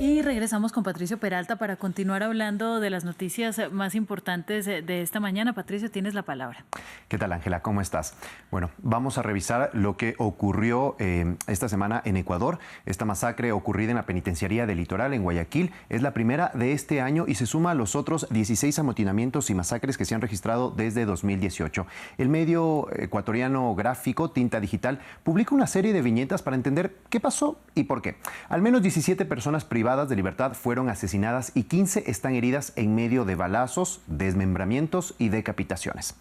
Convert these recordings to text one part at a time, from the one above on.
Y regresamos con Patricio Peralta para continuar hablando de las noticias más importantes de esta mañana. Patricio, tienes la palabra. ¿Qué tal, Ángela? ¿Cómo estás? Bueno, vamos a revisar lo que ocurrió esta semana en Ecuador. Esta masacre ocurrida en la penitenciaría del Litoral, en Guayaquil, es la primera de este año y se suma a los otros 16 amotinamientos y masacres que se han registrado desde 2018. El medio ecuatoriano gráfico Tinta Digital publica una serie de viñetas para entender qué pasó y por qué. Al menos 17 personas privadas de libertad fueron asesinadas y 15 están heridas en medio de balazos, desmembramientos y decapitaciones.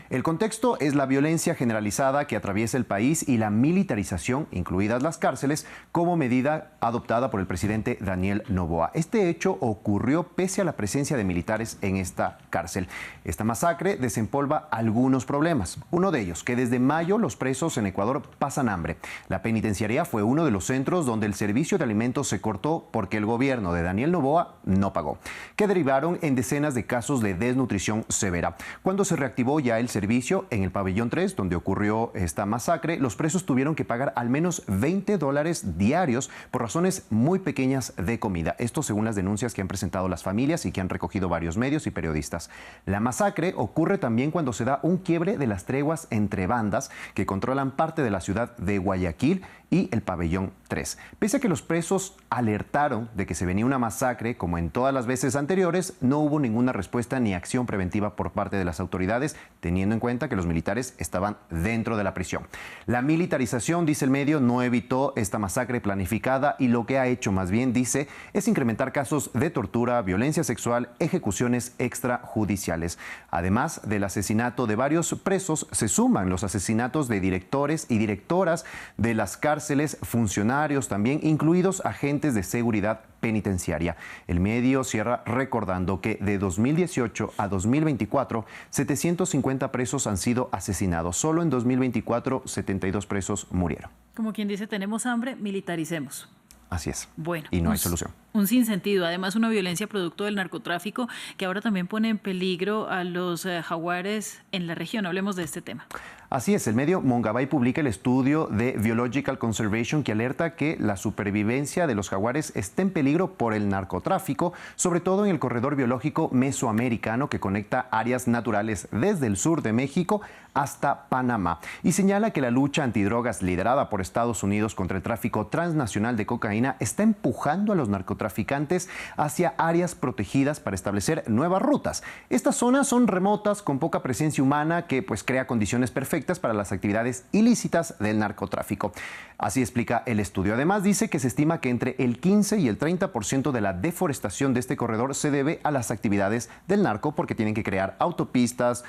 El contexto es la violencia generalizada que atraviesa el país y la militarización, incluidas las cárceles, como medida adoptada por el presidente Daniel Noboa. Este hecho ocurrió pese a la presencia de militares en esta cárcel. Esta masacre desempolva algunos problemas. Uno de ellos, que desde mayo los presos en Ecuador pasan hambre. La penitenciaría fue uno de los centros donde el servicio de alimentos se cortó porque el gobierno de Daniel Noboa no pagó, que derivaron en decenas de casos de desnutrición severa. Cuando se reactivó ya el servicio en el pabellón 3, donde ocurrió esta masacre, los presos tuvieron que pagar al menos $20 diarios por razones muy pequeñas de comida. Esto según las denuncias que han presentado las familias y que han recogido varios medios y periodistas. La masacre ocurre también cuando se da un quiebre de las treguas entre bandas que controlan parte de la ciudad de Guayaquil y el pabellón 3. Pese a que los presos alertaron de que se venía una masacre, como en todas las veces anteriores, no hubo ninguna respuesta ni acción preventiva por parte de las autoridades, teniendo en cuenta que los militares estaban dentro de la prisión. La militarización, dice el medio, no evitó esta masacre planificada y lo que ha hecho, más bien, dice, es incrementar casos de tortura, violencia sexual, ejecuciones extrajudiciales. Además del asesinato de varios presos, se suman los asesinatos de directores y directoras de las cárceles, funcionarios también, incluidos agentes de seguridad penitenciaria. El medio cierra recordando que de 2018 a 2024, 750 presos han sido asesinados. Solo en 2024, 72 presos murieron. Como quien dice, tenemos hambre, militaricemos. Así es. Bueno, y no hay solución. Un sinsentido, además una violencia producto del narcotráfico que ahora también pone en peligro a los jaguares en la región. Hablemos de este tema. Así es, el medio Mongabay publica el estudio de Biological Conservation que alerta que la supervivencia de los jaguares está en peligro por el narcotráfico, sobre todo en el corredor biológico mesoamericano que conecta áreas naturales desde el sur de México hasta Panamá. Y señala que la lucha antidrogas liderada por Estados Unidos contra el tráfico transnacional de cocaína está empujando a los narcotraficantes hacia áreas protegidas para establecer nuevas rutas. Estas zonas son remotas, con poca presencia humana, que pues crea condiciones perfectas para las actividades ilícitas del narcotráfico. Así explica el estudio. Además, dice que se estima que entre el 15 y el 30% de la deforestación de este corredor se debe a las actividades del narco, porque tienen que crear autopistas,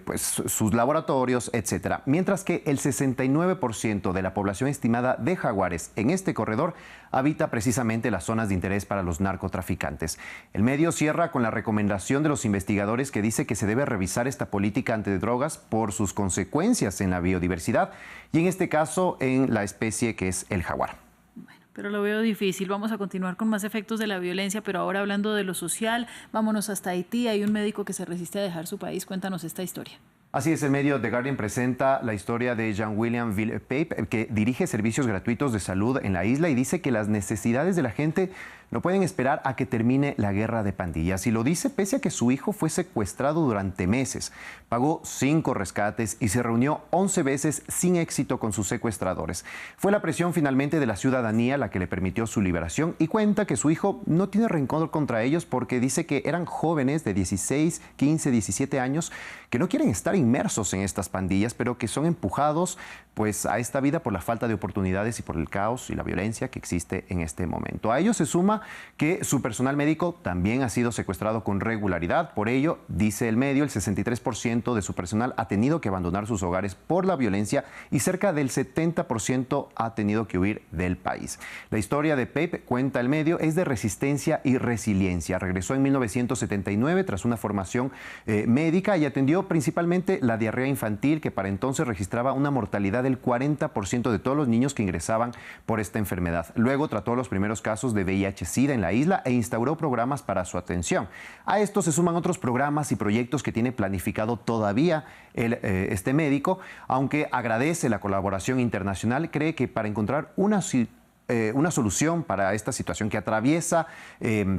pues sus laboratorios, etcétera. Mientras que el 69% de la población estimada de jaguares en este corredor habita precisamente las zonas de interés para los narcotraficantes. El medio cierra con la recomendación de los investigadores que dice que se debe revisar esta política antidrogas por sus consecuencias en la biodiversidad y en este caso en la especie que es el jaguar. Bueno, pero lo veo difícil. Vamos a continuar con más efectos de la violencia, pero ahora hablando de lo social, vámonos hasta Haití. Hay un médico que se resiste a dejar su país. Cuéntanos esta historia. Así es, el medio The Guardian presenta la historia de Jean-William Ville-Pape, que dirige servicios gratuitos de salud en la isla y dice que las necesidades de la gente no pueden esperar a que termine la guerra de pandillas. Y lo dice pese a que su hijo fue secuestrado durante meses. Pagó 5 rescates y se reunió 11 veces sin éxito con sus secuestradores. Fue la presión finalmente de la ciudadanía la que le permitió su liberación y cuenta que su hijo no tiene rencor contra ellos porque dice que eran jóvenes de 16, 15, 17 años que no quieren estar inmersos en estas pandillas, pero que son empujados pues a esta vida por la falta de oportunidades y por el caos y la violencia que existe en este momento. A ello se suma que su personal médico también ha sido secuestrado con regularidad. Por ello, dice el medio, el 63% de su personal ha tenido que abandonar sus hogares por la violencia y cerca del 70% ha tenido que huir del país. La historia de Pape, cuenta el medio, es de resistencia y resiliencia. Regresó en 1979 tras una formación médica y atendió principalmente la diarrea infantil, que para entonces registraba una mortalidad del 40% de todos los niños que ingresaban por esta enfermedad. Luego trató los primeros casos de VIH-Sida en la isla e instauró programas para su atención. A esto se suman otros programas y proyectos que tiene planificado todavía este médico, aunque agradece la colaboración internacional, cree que para encontrar una una solución para esta situación que atraviesa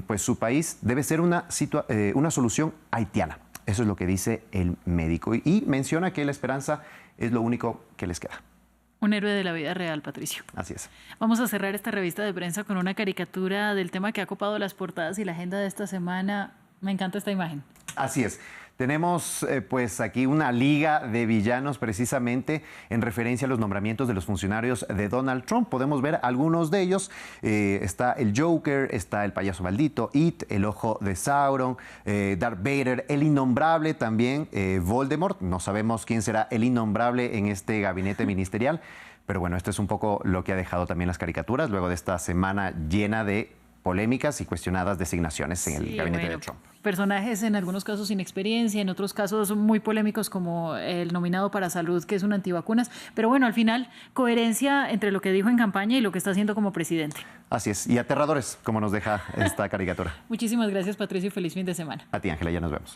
pues su país debe ser una solución haitiana. Eso es lo que dice el médico y menciona que la esperanza es lo único que les queda. Un héroe de la vida real, Patricio. Así es. Vamos a cerrar esta revista de prensa con una caricatura del tema que ha copado las portadas y la agenda de esta semana. Me encanta esta imagen. Así es. Tenemos pues aquí una liga de villanos precisamente en referencia a los nombramientos de los funcionarios de Donald Trump. Podemos ver algunos de ellos. Está el Joker, está el payaso maldito, It, el ojo de Sauron, Darth Vader, el innombrable también, Voldemort. No sabemos quién será el innombrable en este gabinete ministerial. Pero bueno, esto es un poco lo que ha dejado también las caricaturas luego de esta semana llena de polémicas y cuestionadas designaciones en el gabinete de Trump. Personajes en algunos casos sin experiencia, en otros casos muy polémicos como el nominado para salud, que es un antivacunas. Pero bueno, al final, coherencia entre lo que dijo en campaña y lo que está haciendo como presidente. Así es, y aterradores, como nos deja esta caricatura. Muchísimas gracias, Patricio, y feliz fin de semana. A ti, Ángela, ya nos vemos.